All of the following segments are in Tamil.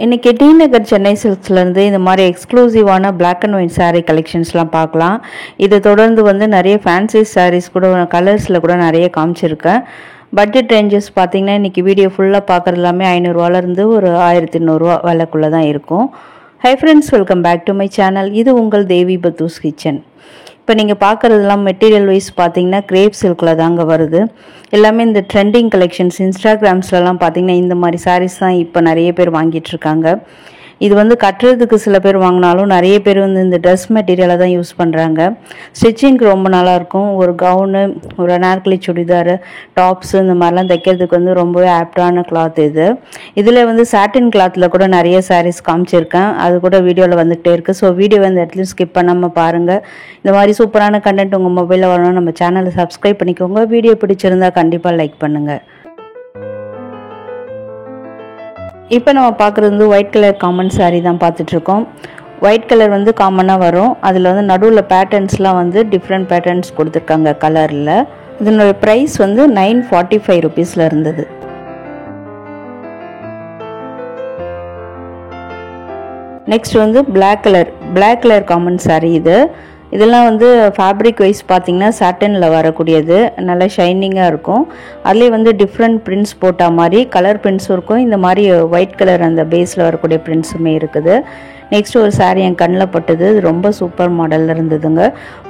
இன்னைக்கு டி நகர் சென்னை சில்க்ஸ்லேருந்து இந்த மாதிரி எக்ஸ்க்ளூசிவான பிளாக் அண்ட் ஒயிட் saree கலெக்ஷன்ஸ்லாம் பார்க்கலாம். இதை தொடர்ந்து வந்து நிறைய ஃபேன்சி சாரீஸ் கூட கலர்ஸில் கூட நிறைய காமிச்சிருக்கேன். பட்ஜெட் ரேஞ்சஸ் பார்த்தீங்கன்னா இன்றைக்கி வீடியோ ஃபுல்லாக பார்க்குறது எல்லாமே 500ரூவாலேருந்து ஒரு 1100 விலைக்குள்ளே தான் இருக்கும். Hi friends, welcome back to my channel. இது உங்கள் தேவி பத்தூஸ் கிச்சன். இப்போ நீங்கள் பார்க்குறதுலாம் மெட்டீரியல் வைஸ் பார்த்தீங்கன்னா கிரேப் சில்கில் தாங்க வருது. எல்லாமே இந்த ட்ரெண்டிங் கலெக்ஷன்ஸ் இன்ஸ்டாகிராம்ஸ்லலாம் பார்த்தீங்கன்னா இந்த மாதிரி சாரீஸ் தான் இப்போ நிறைய பேர் வாங்கிட்டு இருக்காங்க. இது வந்து கட்டுறதுக்கு சில பேர் வாங்கினாலும் நிறைய பேர் வந்து இந்த ட்ரெஸ் மெட்டீரியலை தான் யூஸ் பண்ணுறாங்க. ஸ்டிச்சிங்க்கு ரொம்ப நல்லாயிருக்கும். ஒரு கவுனு, ஒரு அனார்கலி சுடிதாரு, டாப்ஸு இந்த மாதிரிலாம் தைக்கிறதுக்கு வந்து ரொம்பவே ஆப்டான கிளாத் இது. இதில் வந்து சாட்டின் கிளாத்தில் கூட நிறைய சாரீஸ் காமிச்சிருக்கேன். அது கூட வீடியோவில் வந்துகிட்டே இருக்குது. ஸோ வீடியோ வந்து இடத்துலையும் ஸ்கிப் பண்ணாமல் பாருங்கள். இந்த மாதிரி சூப்பரான கண்டென்ட் உங்கள் மொபைலில் வரணும், நம்ம சேனலை சப்ஸ்கிரைப் பண்ணிக்கோங்க. வீடியோ பிடிச்சிருந்தா கண்டிப்பாக லைக் பண்ணுங்கள். இப்போ நம்ம பார்க்குறது வந்து ஒயிட் கலர் காமன் சாரீ தான் பார்த்துட்ருக்கோம். ஒயிட் கலர் வந்து காமனாக வரும். அதில் வந்து நடுவில் பேட்டர்ன்ஸ்லாம் வந்து டிஃப்ரெண்ட் பேட்டர்ன்ஸ் கொடுத்துருக்காங்க கலரில். இதனோட ப்ரைஸ் வந்து 945 ருபீஸில் இருந்தது. நெக்ஸ்ட் வந்து பிளாக் கலர் காமன் சாரீ இது. இதெல்லாம் வந்து ஃபேப்ரிக் வைஸ் பார்த்திங்கன்னா சாட்டனில் வரக்கூடியது. நல்லா ஷைனிங்காக இருக்கும். அதுலேயே வந்து டிஃப்ரெண்ட் பிரிண்ட்ஸ் போட்ட மாதிரி கலர் பிரிண்ட்ஸும் இருக்கும். இந்த மாதிரி ஒயிட் கலர் அந்த பேஸில் வரக்கூடிய பிரிண்ட்ஸுமே இருக்குது. நெக்ஸ்ட் ஒரு சாரீ என் கண்ணில் பட்டது. இது ரொம்ப சூப்பர் மாடலில் இருந்ததுங்க.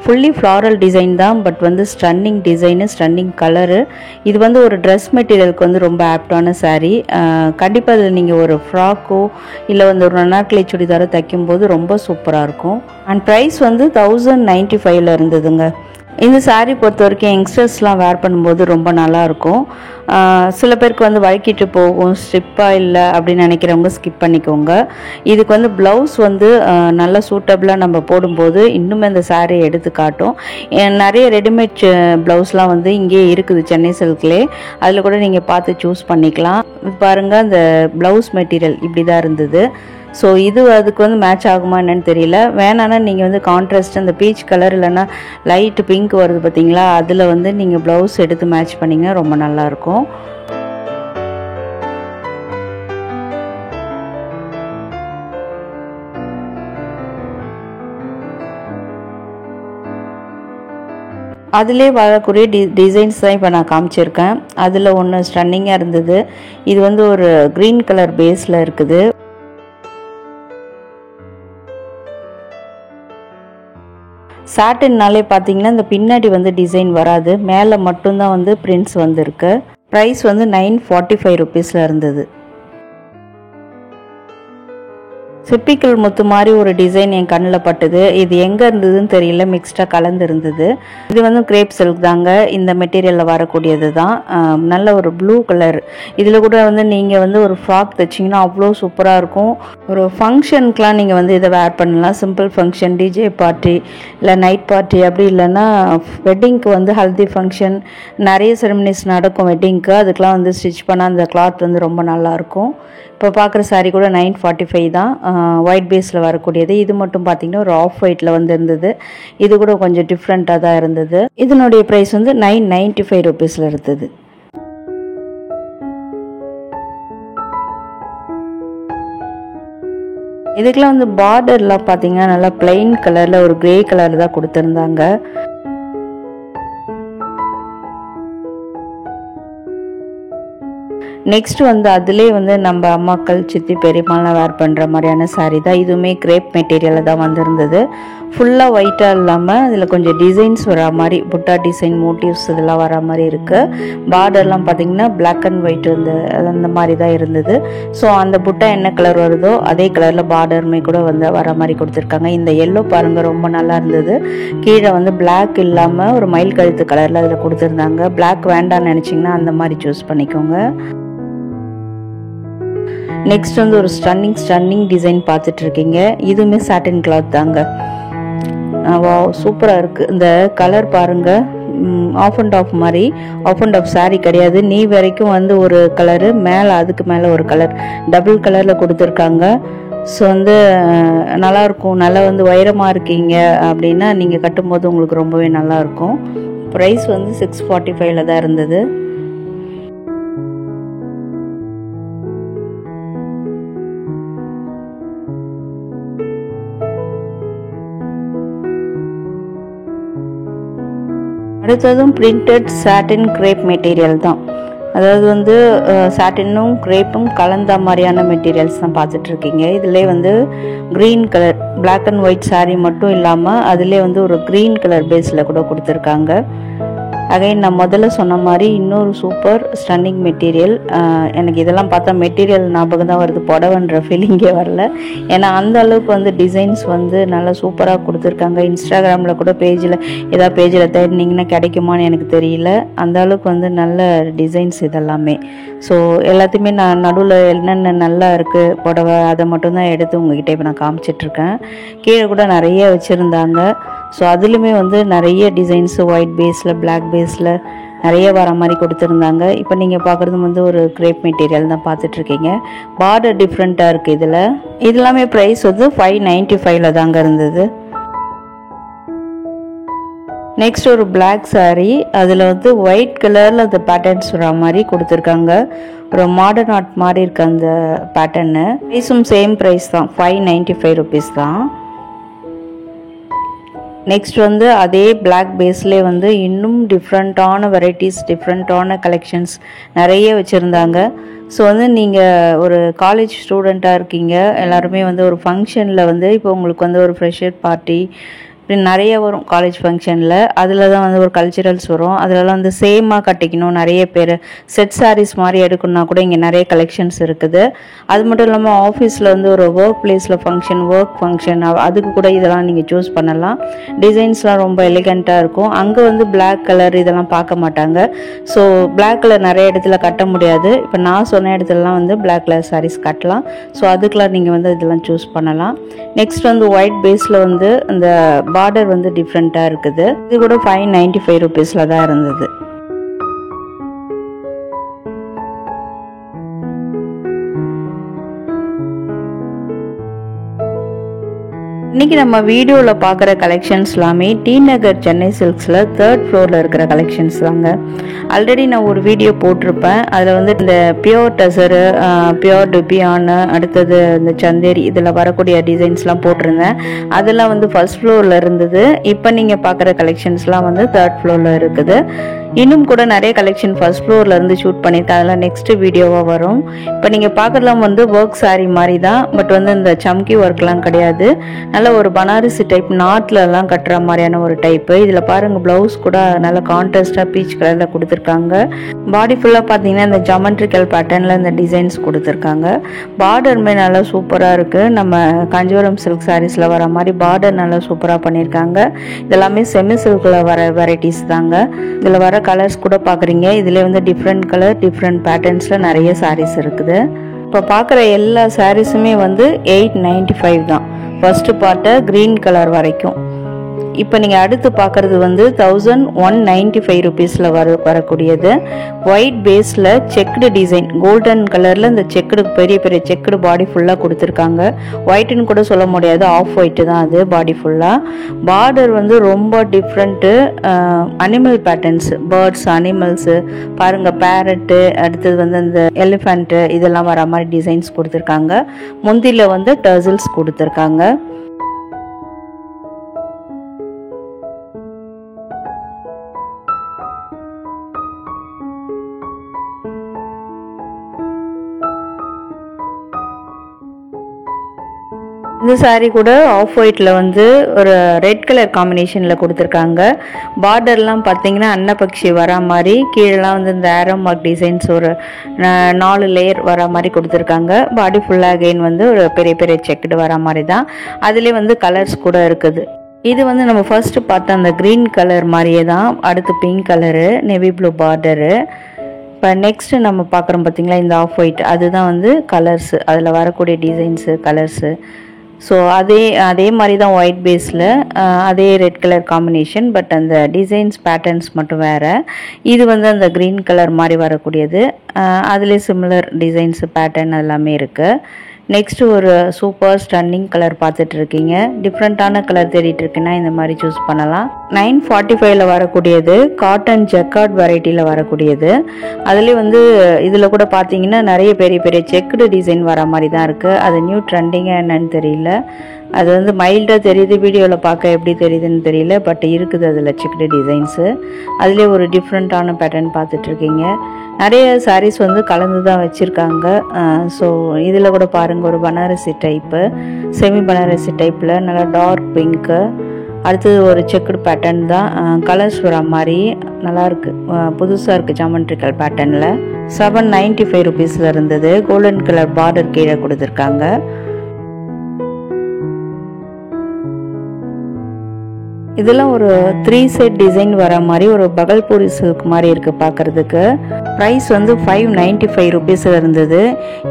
ஃபுல்லி ஃப்ளாரல் டிசைன் தான், பட் வந்து ஸ்டன்னிங் டிசைனு, ஸ்டன்னிங் கலரு. இது வந்து ஒரு ட்ரெஸ் மெட்டீரியலுக்கு வந்து ரொம்ப ஆப்டான சாரீ. கண்டிப்பாக அதில் நீங்கள் ஒரு ஃப்ராக்கோ இல்லை வந்து ஒரு அனார்கலி சுடிதாரோ தைக்கும்போது ரொம்ப சூப்பராக இருக்கும். அண்ட் ப்ரைஸ் வந்து 1095 இருந்ததுங்க. இந்த சாரீ பொறுத்த வரைக்கும் யங்ஸ்டர்ஸ்லாம் வேர் பண்ணும்போது ரொம்ப நல்லாயிருக்கும். சில பேருக்கு வந்து வழுக்கிட்டு போகும், ஸ்ட்ரிப்பாக இல்லை அப்படின்னு நினைக்கிறவங்க ஸ்கிப் பண்ணிக்கோங்க. இதுக்கு வந்து ப்ளவுஸ் வந்து நல்லா சூட்டபிளாக நம்ம போடும்போது இன்னுமே அந்த சாரீ எடுத்து காட்டும். நிறைய ரெடிமேட் ப்ளவுஸ்லாம் வந்து இங்கே இருக்குது சென்னை சில்க்லே. அதில் கூட நீங்கள் பார்த்து சூஸ் பண்ணிக்கலாம். பாருங்கள், அந்த ப்ளவுஸ் மெட்டீரியல் இப்படி தான் இருந்தது. ஸோ இது அதுக்கு வந்து மேட்ச் ஆகுமா என்னன்னு தெரியல. வேணான்னா நீங்கள் வந்து கான்ட்ராஸ்ட் அந்த பீச் கலர் இல்லைன்னா லைட் பிங்க் வருது பார்த்தீங்களா, அதில் வந்து நீங்கள் ப்ளவுஸ் எடுத்து மேட்ச் பண்ணிங்கன்னா ரொம்ப நல்லாயிருக்கும். அதிலே வரக்கூடிய டிசைன்ஸ் தான் இப்போ நான் காமிச்சிருக்கேன். அதில் ஒன்று ஸ்டன்னிங்காக இருந்தது. இது வந்து ஒரு க்ரீன் கலர் பேஸில் இருக்குது. சாட்டின்னாலே பார்த்தீங்கன்னா இந்த பின்னாடி வந்து டிசைன் வராது, மேலே மட்டும்தான் வந்து பிரிண்ட்ஸ் வந்துருக்கு. ப்ரைஸ் வந்து 945 ருபீஸில் இருந்தது. சிப்பிக்கல் முத்து மாதிரி ஒரு டிசைன் என் கண்ணில் பட்டுது. இது எங்கே இருந்ததுன்னு தெரியல, மிக்ஸ்டாக கலந்து இருந்தது. இது வந்து கிரேப் சில்க் தாங்க, இந்த மெட்டீரியலில் வரக்கூடியது தான். நல்ல ஒரு ப்ளூ கலர். இதில் கூட வந்து நீங்கள் வந்து ஒரு ஃப்ராக் தைச்சிங்கன்னா அவ்வளோ சூப்பராக இருக்கும். ஒரு ஃபங்க்ஷனுக்குலாம் நீங்கள் வந்து இதை வேர் பண்ணலாம். சிம்பிள் ஃபங்க்ஷன், டிஜே பார்ட்டி இல்லை நைட் பார்ட்டி, அப்படி இல்லைன்னா வெட்டிங்க்கு வந்து ஹல்தி ஃபங்க்ஷன், நிறைய செரமனிஸ் நடக்கும் வெட்டிங்க்கு. அதுக்கெலாம் வந்து ஸ்டிச் பண்ணால் அந்த கிளாத் வந்து ரொம்ப நல்லாயிருக்கும். இப்போ பார்க்குற சாரீ கூட 945 தான். ஒயிட் பேஸில் வரக்கூடியது. இது மட்டும் பார்த்தீங்கன்னா ஒரு ஆஃப் ஒயிட்டில் வந்து இருந்தது. இது கூட கொஞ்சம் டிஃப்ரெண்ட்டாக தான் இருந்தது. இதனுடைய ப்ரைஸ் வந்து 995 ருபீஸில் இருந்தது. இதுக்கெல்லாம் வந்து பார்டர்லாம் பார்த்தீங்கன்னா நல்லா பிளெயின் கலரில் ஒரு கிரே கலர் தான் கொடுத்துருந்தாங்க. நெக்ஸ்ட் வந்து அதிலே வந்து நம்ம அம்மாக்கள், சித்தி, பெரியம்மாலாம் வேர் பண்ணுற மாதிரியான சாரீ தான். இதுவுமே கிரேப் மெட்டீரியலில் தான் வந்திருந்தது. ஃபுல்லாக ஒயிட்டாக இல்லாமல் அதில் கொஞ்சம் டிசைன்ஸ் வர மாதிரி, புட்டா டிசைன், மோட்டிவ்ஸ் இதெல்லாம் வர மாதிரி இருக்குது. பார்டர்லாம் பார்த்தீங்கன்னா பிளாக் அண்ட் ஒயிட் அந்த மாதிரி தான் இருந்தது. ஸோ அந்த புட்டா என்ன கலர் வருதோ அதே கலரில் பார்டருமே கூட வந்து வர மாதிரி கொடுத்துருக்காங்க. இந்த எல்லோ பாருங்கள், ரொம்ப நல்லா இருந்தது. கீழே வந்து பிளாக் இல்லாமல் ஒரு மயில் கழுத்து கலரில் அதில் கொடுத்துருந்தாங்க. பிளாக் வேண்டான்னு நினச்சிங்கன்னா அந்த மாதிரி சூஸ் பண்ணிக்கோங்க. நெக்ஸ்ட் வந்து ஒரு ஸ்டன்னிங் டிசைன் பார்த்துட்டு இருக்கீங்க. இதுவுமே சாட்டின் கிளாத் தாங்க. வா, சூப்பராக இருக்குது. இந்த கலர் பாருங்கள், ஆஃப் அண்ட் ஆஃப் மாதிரி. ஆஃப் அண்ட் ஆஃப் சாரீ கிடையாது, நீ வரைக்கும் வந்து ஒரு கலரு, மேலே அதுக்கு மேலே ஒரு கலர், டபுள் கலரில் கொடுத்துருக்காங்க. ஸோ வந்து நல்லாயிருக்கும். நல்லா வந்து உயரமாக இருக்கீங்க அப்படின்னா நீங்கள் கட்டும்போது உங்களுக்கு ரொம்பவே நல்லாயிருக்கும். ப்ரைஸ் வந்து 645 தான் இருந்தது. அடுத்ததும் பிரிண்டட் சாட்டின் கிரேப் மெட்டீரியல் தான். அதாவது வந்து சாட்டினும் கிரேப்பும் கலந்த மாதிரியான மெட்டீரியல்ஸ் தான் பார்த்துட்டு இருக்கீங்க. இதிலே வந்து green colour black and white sari மட்டும் இல்லாமல் அதிலே வந்து ஒரு க்ரீன் கலர் பேஸில் கூட கொடுத்துருக்காங்க. அகைன் நான் முதல்ல சொன்ன மாதிரி இன்னொரு சூப்பர் ஸ்டன்னிங் மெட்டீரியல். எனக்கு இதெல்லாம் பார்த்தா மெட்டீரியல் ஞாபகம் தான் வருது, புடவைன்ற ஃபீலிங்கே வரல. ஏன்னா அந்த அளவுக்கு வந்து டிசைன்ஸ் வந்து நல்லா சூப்பராக கொடுத்துருக்காங்க. இன்ஸ்டாகிராமில் கூட பேஜில் தேடினீங்கன்னா கிடைக்குமான்னு எனக்கு தெரியல. அந்த அளவுக்கு வந்து நல்ல டிசைன்ஸ் இதெல்லாமே. ஸோ எல்லாத்தையுமே நான் நடுவில் என்னென்ன நல்லா இருக்குது புடவை அதை மட்டும்தான் எடுத்து உங்ககிட்ட இப்போ நான் காமிச்சிட்ருக்கேன். கீழே கூட நிறைய வச்சுருந்தாங்க. ஸோ அதுலேயுமே வந்து நிறைய டிசைன்ஸு ஒயிட் பேஸில் பிளாக் பேஸில் நிறைய வர மாதிரி கொடுத்துருந்தாங்க. இப்போ நீங்கள் பார்க்குறது வந்து ஒரு கிரேப் மெட்டீரியல் தான் பார்த்துட்ருக்கீங்க. பார்டர் டிஃப்ரெண்ட்டாக இருக்குது. இதெல்லாமே ப்ரைஸ் வந்து 595 தாங்க இருந்தது. நெக்ஸ்ட் ஒரு பிளாக் சாரீ, அதில் வந்து ஒயிட் கலரில் அந்த பேட்டர்ன்ஸ் வர மாதிரி கொடுத்துருக்காங்க. ஒரு மாடர்ன் ஆர்ட் மாதிரி இருக்கு அந்த பேட்டர்னு. ப்ரைஸும் சேம் ப்ரைஸ் தான், 595 ருபீஸ் தான். நெக்ஸ்ட் வந்து அதே பிளாக் பேஸ்லேயே வந்து இன்னும் டிஃப்ரெண்ட்டான வெரைட்டிஸ் டிஃப்ரெண்ட்டான கலெக்ஷன்ஸ் நிறைய வச்சுருந்தாங்க. ஸோ வந்து நீங்கள் ஒரு காலேஜ் ஸ்டூடெண்ட்டாக இருக்கீங்க, எல்லாருமே வந்து ஒரு ஃபங்க்ஷனில் வந்து இப்போ உங்களுக்கு வந்து ஒரு ஃப்ரெஷர் பார்ட்டி இப்படி நிறைய வரும் காலேஜ் ஃபங்க்ஷனில். அதில் தான் வந்து ஒரு கல்ச்சுரல்ஸ் வரும். அதிலலாம் வந்து சேமாக கட்டிக்கணும், நிறைய பேர் செட் சாரீஸ் மாதிரி எடுக்கணும்னா கூட இங்கே நிறைய கலெக்ஷன்ஸ் இருக்குது. அது மட்டும் இல்லாமல் ஆஃபீஸில் வந்து ஒரு ஒர்க் பிளேஸில் ஒர்க் ஃபங்க்ஷன் அதுக்கு கூட இதெல்லாம் நீங்கள் சூஸ் பண்ணலாம். டிசைன்ஸ்லாம் ரொம்ப எலிகண்ட்டாக இருக்கும். அங்கே வந்து பிளாக் கலர் இதெல்லாம் பார்க்க மாட்டாங்க. ஸோ பிளாக் கலர் நிறைய இடத்துல கட்ட முடியாது. இப்போ நான் சொன்ன இடத்துலலாம் வந்து பிளாக் கலர் சாரீஸ் கட்டலாம். ஸோ அதுக்கெலாம் நீங்கள் வந்து இதெல்லாம் சூஸ் பண்ணலாம். நெக்ஸ்ட் வந்து ஒயிட் பேஸில் வந்து அந்த பார்டர் வந்து டிஃப்ரெண்ட்டாக இருக்குது. இது கூட 595 ருபீஸில் தான் இருந்தது. இன்றைக்கி நம்ம வீடியோவில் பார்க்குற கலெக்ஷன்ஸ் எல்லாமே டி நகர் சென்னை சில்க்ஸில் 3rd ஃப்ளோரில் இருக்கிற கலெக்ஷன்ஸ் தாங்க. ஆல்ரெடி நான் ஒரு வீடியோ போட்டிருப்பேன். அதில் வந்து இந்த பியோர் டசரு, பியோர் டுபியானு, அடுத்தது இந்த சந்தேரி இதில் வரக்கூடிய டிசைன்ஸ்லாம் போட்டிருந்தேன். அதெல்லாம் வந்து 1st ஃப்ளோரில் இருந்தது. இப்போ நீங்கள் பார்க்குற கலெக்ஷன்ஸ்லாம் வந்து 3rd ஃப்ளோரில் இருக்குது. இன்னும் கூட நிறைய கலெக்ஷன் 1st ஃப்ளோரில் இருந்து ஷூட் பண்ணியிருக்கேன். அதெல்லாம் நெக்ஸ்ட் வீடியோவாக வரும். இப்போ நீங்கள் பார்க்குறதுலாம் வந்து ஒர்க் சாரீ மாதிரி தான், பட் வந்து இந்த சம்கி ஒர்க்லாம் கிடையாது. நல்ல ஒரு பனாரசி டைப் நாட்லலாம் கட்டுற மாதிரியான ஒரு டைப்பு. இதில் பாருங்கள் ப்ளவுஸ் கூட நல்ல கான்ட்ராஸ்டாக பீச் கலரில் கொடுத்துருக்காங்க. பாடி ஃபுல்லாக பார்த்தீங்கன்னா இந்த ஜாமெட்ரிக்கல் பேட்டர்னில் இந்த டிசைன்ஸ் கொடுத்துருக்காங்க. பார்டருமே நல்லா சூப்பராக இருக்குது. நம்ம காஞ்சிபுரம் சில்க் சாரீஸில் வர மாதிரி பார்டர் நல்லா சூப்பராக பண்ணியிருக்காங்க. இதெல்லாமே செமி சில்கில் வர வெரைட்டிஸ் தாங்க. இதில் வர கலர்ஸ் கூட பார்க்குறீங்க. இதில் வந்து டிஃப்ரெண்ட் கலர் டிஃப்ரெண்ட் பேட்டர்ன்ஸில் நிறைய சாரீஸ் இருக்குது. இப்போ பார்க்குற எல்லா சாரீஸுமே வந்து 895 தான், ஃபர்ஸ்ட் பார்ட்டை க்ரீன் கலர் வரைக்கும். இப்போ நீங்கள் அடுத்து பார்க்குறது வந்து 1195 ருபீஸில் வரக்கூடியது. ஒயிட் பேஸில் செக்குடு டிசைன், கோல்டன் கலரில் இந்த செக்குடு பெரிய பெரிய செக்குடு பாடி ஃபுல்லாக கொடுத்துருக்காங்க. ஒயிட்டுன்னு கூட சொல்ல முடியாது, ஆஃப் ஒயிட்டு தான் அது பாடி ஃபுல்லாக. பார்டர் வந்து ரொம்ப different. Animal patterns, birds, animals பாருங்கள், பேரட்டு, அடுத்தது வந்து இந்த எலிஃபண்ட்டு இதெல்லாம் வர மாதிரி டிசைன்ஸ் கொடுத்துருக்காங்க. முந்தியில் வந்து டர்சில்ஸ் கொடுத்துருக்காங்க. இந்த சாரீ கூட ஆஃப் ஒயிட்டில் வந்து ஒரு ரெட் கலர் காம்பினேஷனில் கொடுத்துருக்காங்க. பார்டர்லாம் பார்த்தீங்கன்னா அன்னப்பக்ஷி வர மாதிரி, கீழெலாம் வந்து இந்த ஏரோ மார்க் டிசைன்ஸ் ஒரு 4 லேயர் வர மாதிரி கொடுத்துருக்காங்க. பாடி ஃபுல்லாக அகெயின் வந்து ஒரு பெரிய பெரிய செக்குடு வர மாதிரி தான். அதுலேயே வந்து கலர்ஸ் கூட இருக்குது. இது வந்து நம்ம ஃபர்ஸ்ட் பார்த்த அந்த க்ரீன் கலர் மாதிரியே தான். அடுத்து pink colour, navy blue border. இப்போ நெக்ஸ்ட்டு நம்ம பார்க்குறோம் பார்த்தீங்களா இந்த ஆஃப் ஒயிட், அதுதான் வந்து கலர்ஸு, அதில் வரக்கூடிய டிசைன்ஸு கலர்ஸு. ஸோ அதே மாதிரி தான் ஒயிட் பேஸில் அதே ரெட் கலர் காம்பினேஷன், பட் அந்த டிசைன்ஸ் பேட்டர்ன்ஸ் மட்டும் வேறு. இது வந்து அந்த க்ரீன் கலர் மாதிரி வரக்கூடியது. அதுலேயே சிமிலர் டிசைன்ஸு பேட்டர்ன் எல்லாமே இருக்குது. நெக்ஸ்ட்டு ஒரு சூப்பர் ஸ்டன்னிங் கலர் பார்த்துட்டு இருக்கீங்க. டிஃப்ரெண்ட்டான கலர் தேடிட்டு இருக்குன்னா இந்த மாதிரி சூஸ் பண்ணலாம். 945 வரக்கூடியது, காட்டன் ஜக்கார்ட் வெரைட்டியில் வரக்கூடியது. அதுலேயே வந்து இதில் கூட பார்த்தீங்கன்னா நிறைய பெரிய பெரிய செக்குடு டிசைன் வர மாதிரி தான் இருக்குது. அது நியூ ட்ரெண்டிங்காக என்னன்னு தெரியல. அது வந்து மைல்டாக தெரியுது, வீடியோவில் பார்க்க எப்படி தெரியுதுன்னு தெரியல, பட் இருக்குது அதில் செக்குடு டிசைன்ஸு. அதிலே ஒரு டிஃப்ரெண்ட்டான பேட்டர்ன் பார்த்துட்ருக்கீங்க. நிறைய சாரீஸ் வந்து கலந்து தான் வச்சுருக்காங்க. ஸோ இதில் கூட பாருங்கள், ஒரு பனாரசி டைப்பு, செமி பனாரசி டைப்பில் நல்லா டார்க் பிங்க்கு, அடுத்தது ஒரு செக்குடு பேட்டர்ன் தான், கலர்ஸ் வர மாதிரி நல்லாயிருக்கு, புதுசாக இருக்குது. ஜாமெண்ட்ரிக்கல் பேட்டர்னில் 795 ருபீஸில் இருந்தது. கோல்டன் கலர் பார்டர் கீழே கொடுத்துருக்காங்க. இதெல்லாம் ஒரு 3 செட் டிசைன் வர மாதிரி ஒரு பகல்பூரி சில்க் மாதிரி இருக்குது பார்க்குறதுக்கு. ப்ரைஸ் வந்து 595 ருபீஸில் இருந்தது.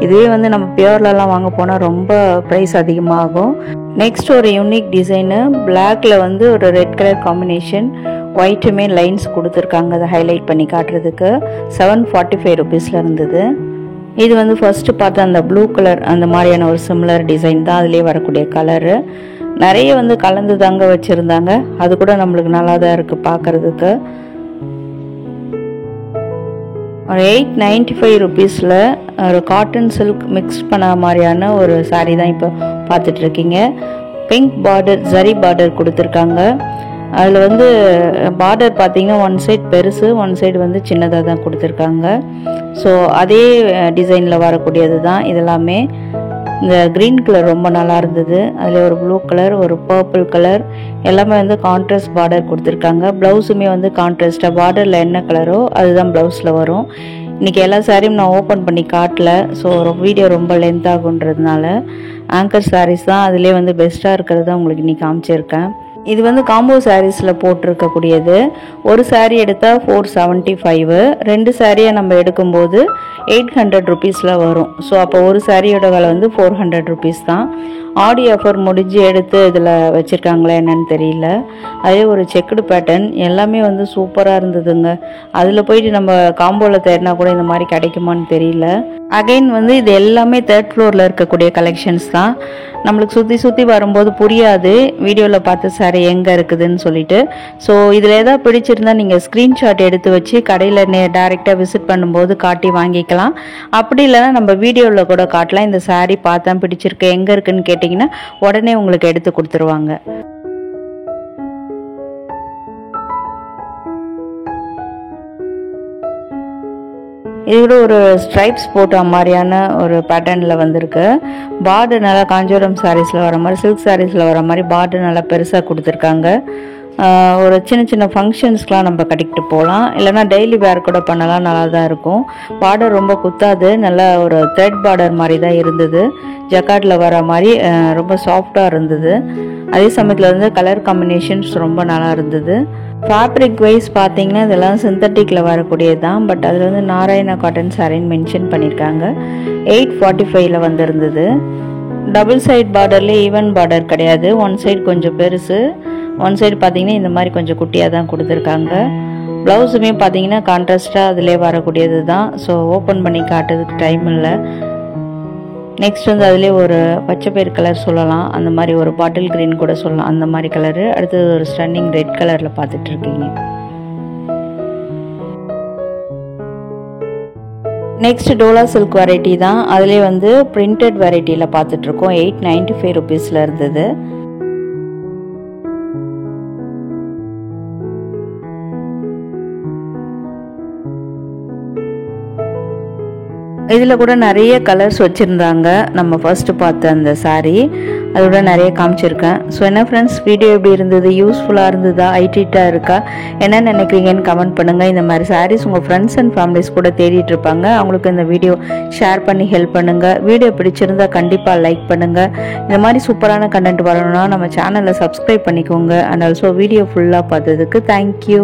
இதுவே வந்து நம்ம பியூர்லலாம் வாங்க போனால் ரொம்ப ப்ரைஸ் அதிகமாகும். நெக்ஸ்ட் ஒரு யூனிக் டிசைனு, பிளாக்ல வந்து ஒரு ரெட் கலர் காம்பினேஷன், ஒயிட்டுமே லைன்ஸ் கொடுத்துருக்காங்க அதை ஹைலைட் பண்ணி காட்டுறதுக்கு. 745 ருபீஸில் இருந்தது. இது வந்து ஃபர்ஸ்ட்டு பார்த்தா அந்த ப்ளூ கலர் அந்த மாதிரியான ஒரு சிமிலர் டிசைன் தான், அதிலே வரக்கூடிய கலரு. நிறைய வந்து கலந்து தாங்க வச்சுருந்தாங்க, அது கூட நம்மளுக்கு நல்லா தான் இருக்குது பார்க்குறதுக்கு. ஒரு 895 ருபீஸில் ஒரு காட்டன் சில்க் மிக்ஸ் பண்ண மாதிரியான ஒரு சாரீ தான் இப்போ பார்த்துட்ருக்கீங்க. பிங்க் பார்டர், ஜரி பார்டர் கொடுத்துருக்காங்க. அதில் வந்து பார்டர் பார்த்தீங்கன்னா ஒன் சைடு பெருசு, ஒன் சைடு வந்து சின்னதாக தான் கொடுத்துருக்காங்க. ஸோ அதே டிசைனில் வரக்கூடியது தான் இதெல்லாமே. இந்த க்ரீன் கலர் ரொம்ப நல்லா இருந்தது, அதில் ஒரு ப்ளூ கலர், ஒரு பர்பிள் கலர், எல்லாமே வந்து கான்ட்ராஸ்ட் பார்டர் கொடுத்துருக்காங்க. ப்ளவுஸுமே வந்து கான்ட்ராஸ்டாக பார்டரில் என்ன கலரோ அதுதான் ப்ளவுஸில் வரும். இன்றைக்கி எல்லா சாரியும் நான் ஓப்பன் பண்ணி காட்டல, ஸோ வீடியோ ரொம்ப லென்த் ஆகுன்றதுனால ஆங்கர் சாரீஸ் தான் அதிலே வந்து பெஸ்ட்டாக இருக்கிறது தான் உங்களுக்கு இன்றைக்கி காமிச்சிருக்கேன். இது வந்து காம்போ சாரீஸில் போட்டிருக்கக்கூடியது. ஒரு சாரீ எடுத்தால் 475, 2 சாரியை நம்ம எடுக்கும்போது 800 ருபீஸில் வரும். ஸோ அப்போ ஒரு சாரியோட விலை வந்து 400 ருபீஸ் தான். ஆடி ஆஃபர் முடிஞ்சு எடுத்து இதில் வச்சுருக்காங்களா என்னன்னு தெரியல. அதே ஒரு செக்குடு பேட்டர்ன் எல்லாமே வந்து சூப்பராக இருந்ததுங்க. அதில் போயிட்டு நம்ம காம்போவில் தேடினா கூட இந்த மாதிரி கிடைக்குமான்னு தெரியல. அகைன் வந்து இது எல்லாமே 3rd ஃப்ளோரில் இருக்கக்கூடிய கலெக்ஷன்ஸ் தான். நம்மளுக்கு சுற்றி வரும்போது புரியாது வீடியோவில் பார்த்த சாரி எங்கே இருக்குதுன்னு சொல்லிட்டு. ஸோ இதில் ஏதாவது பிடிச்சிருந்தா நீங்கள் ஸ்க்ரீன்ஷாட் எடுத்து வச்சு கடையில் டைரெக்டாக விசிட் பண்ணும்போது காட்டி வாங்கிக்கலாம். அப்படி இல்லைன்னா நம்ம வீடியோவில் கூட காட்டலாம். இந்த சாரி பார்த்தா பிடிச்சிருக்கு, எங்கே இருக்குன்னு கேட்டிங்கன்னா உடனே உங்களுக்கு எடுத்து கொடுத்துருவாங்க. இது கூட ஒரு ஸ்ட்ரைப்ஸ் போட்ட மாதிரியான ஒரு பேட்டர்னில் வந்திருக்கு. பார்டர் நல்லா காஞ்சிபுரம் சாரீஸில் வர மாதிரி, சில்க் சாரீஸில் வர மாதிரி பார்டர் நல்லா பெருசாக கொடுத்துருக்காங்க. ஒரு சின்ன சின்ன ஃபங்க்ஷன்ஸ்க்கெலாம் நம்ம கட்டிக்கிட்டு போகலாம், இல்லைனா டெய்லி வேர் கூட பண்ணலாம், நல்லா தான் இருக்கும். பார்டர் ரொம்ப குத்தாது, நல்லா ஒரு த்ரெட் பார்டர் மாதிரி தான் இருந்தது. ஜக்கார்டில் வர மாதிரி ரொம்ப சாஃப்டாக இருந்தது. அதே சமயத்தில் வந்து கலர் காம்பினேஷன்ஸ் ரொம்ப நல்லா இருந்தது. ஃபேப்ரிக் வைஸ் பார்த்தீங்கன்னா இதெல்லாம் சிந்தட்டிக்கில் வரக்கூடியது தான், பட் அதில் வந்து நாராயணா காட்டன் சாரின்னு மென்ஷன் பண்ணியிருக்காங்க. 845 வந்திருந்தது. டபுள் சைட் பார்டர்லேயே ஈவன் பார்டர் கிடையாது, ஒன் சைடு கொஞ்சம் பெருசு, ஒன் சைடு பார்த்தீங்கன்னா இந்த மாதிரி கொஞ்சம் குட்டியாக தான் கொடுத்துருக்காங்க. ப்ளவுஸுமே பார்த்தீங்கன்னா கான்ட்ராஸ்டாக அதிலே வரக்கூடியது தான். ஸோ ஓப்பன் பண்ணி காட்டுறதுக்கு டைம் இல்லை. நெக்ஸ்ட் வந்து அதிலே ஒரு பச்சை பயிர் கலர் சொல்லலாம், அந்த மாதிரி ஒரு பாட்டில் கிரீன் கூட சொல்லலாம், அந்த மாதிரி கலரு. அடுத்தது ஒரு ஸ்டன்னிங் ரெட் கலரில் பார்த்துட்டு இருக்கீங்க. நெக்ஸ்ட் டோலா சில்க் வெரைட்டி தான், அதிலே வந்து பிரிண்டட் வெரைட்டியில் பார்த்துட்ருக்கோம். 895 ருபீஸில் இருந்தது. இதில் கூட நிறைய கலர்ஸ் வச்சுருந்தாங்க. நம்ம ஃபர்ஸ்ட்டு பார்த்த அந்த சாரீ அதோட நிறைய காமிச்சிருக்கேன். ஸோ என்ன ஃப்ரெண்ட்ஸ், வீடியோ எப்படி இருந்தது? யூஸ்ஃபுல்லாக இருந்ததா? ஐடிட்டாக இருக்கா? என்ன நினைக்கிறீங்கன்னு கமெண்ட் பண்ணுங்கள். இந்த மாதிரி சாரீஸ் உங்கள் ஃப்ரெண்ட்ஸ் அண்ட் ஃபேமிலிஸ் கூட தேடிட்டு இருப்பாங்க, அவங்களுக்கு இந்த வீடியோ ஷேர் பண்ணி ஹெல்ப் பண்ணுங்கள். வீடியோ பிடிச்சிருந்தா கண்டிப்பாக லைக் பண்ணுங்கள். இந்த மாதிரி சூப்பரான கண்டென்ட் வரணும்னா நம்ம சேனலை சப்ஸ்கிரைப் பண்ணிக்கோங்க. அண்ட் ஆல்சோ வீடியோ ஃபுல்லாக பார்த்ததுக்கு தேங்க்யூ.